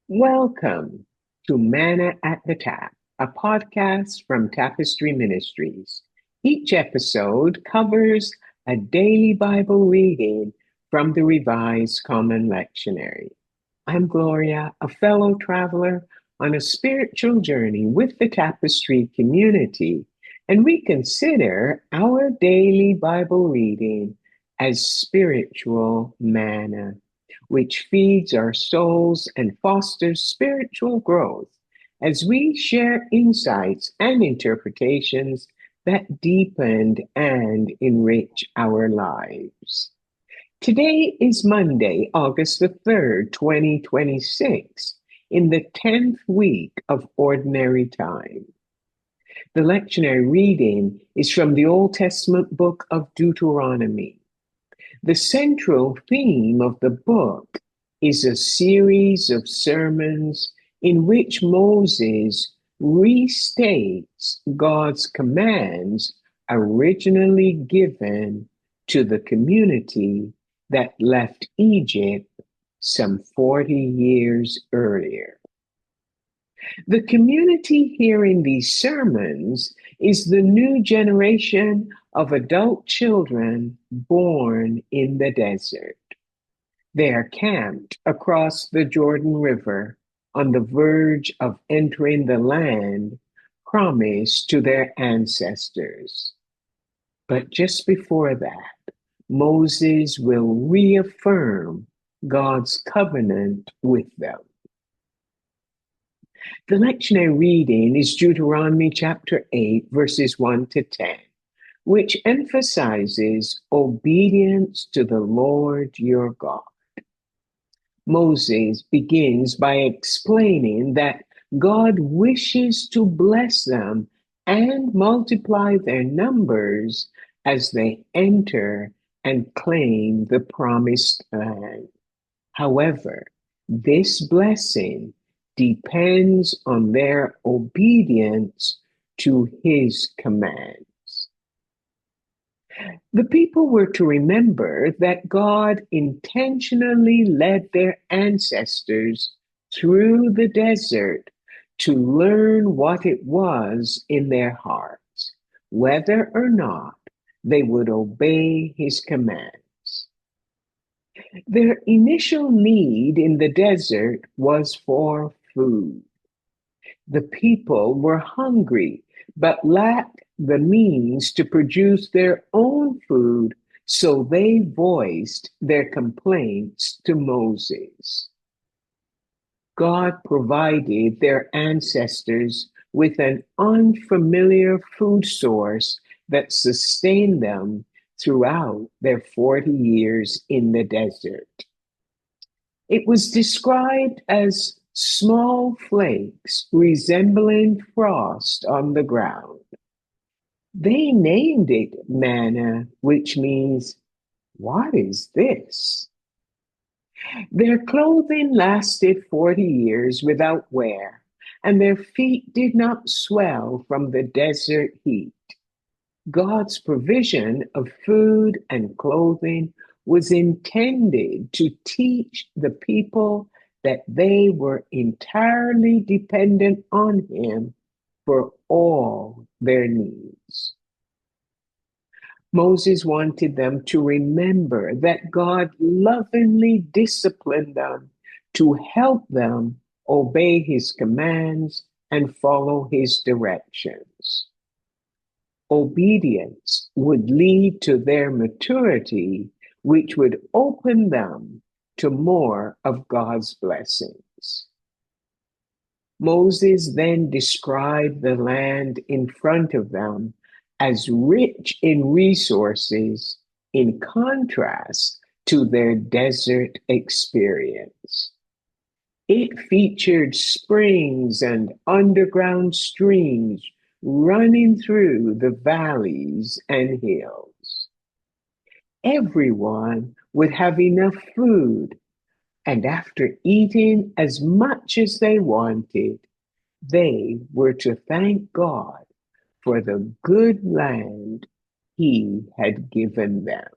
Welcome to Manna at the Tap, a podcast from Tapestry Ministries. Each episode covers a daily Bible reading from the Revised Common Lectionary. I'm Gloria, a fellow traveler on a spiritual journey with the Tapestry community, and we consider our daily Bible reading as spiritual manna, which feeds our souls and fosters spiritual growth as we share insights and interpretations that deepen and enrich our lives. Today is Monday, August the 3rd, 2026, in the 10th week of Ordinary Time. The lectionary reading is from the Old Testament book of Deuteronomy. The central theme of the book is a series of sermons in which Moses restates God's commands originally given to the community that left Egypt some 40 years earlier. The community hearing these sermons is the new generation of adult children born in the desert. They are camped across the Jordan River on the verge of entering the land promised to their ancestors. But just before that, Moses will reaffirm God's covenant with them. The lectionary reading is Deuteronomy chapter 8, verses 1 to 10, which emphasizes obedience to the Lord your God. Moses begins by explaining that God wishes to bless them and multiply their numbers as they enter and claim the promised land. However, this blessing depends on their obedience to his commands. The people were to remember that God intentionally led their ancestors through the desert to learn what it was in their hearts, whether or not they would obey his commands. Their initial need in the desert was for food. The people were hungry, but lacked the means to produce their own food, so they voiced their complaints to Moses. God provided their ancestors with an unfamiliar food source that sustained them throughout their 40 years in the desert. It was described as small flakes resembling frost on the ground. They named it manna, which means, "What is this?" Their clothing lasted 40 years without wear, and their feet did not swell from the desert heat. God's provision of food and clothing was intended to teach the people that they were entirely dependent on him for all their needs. Moses wanted them to remember that God lovingly disciplined them to help them obey his commands and follow his directions. Obedience would lead to their maturity, which would open them to more of God's blessings. Moses then described the land in front of them as rich in resources in contrast to their desert experience. It featured springs and underground streams running through the valleys and hills. Everyone would have enough food, and after eating as much as they wanted, they were to thank God for the good land he had given them.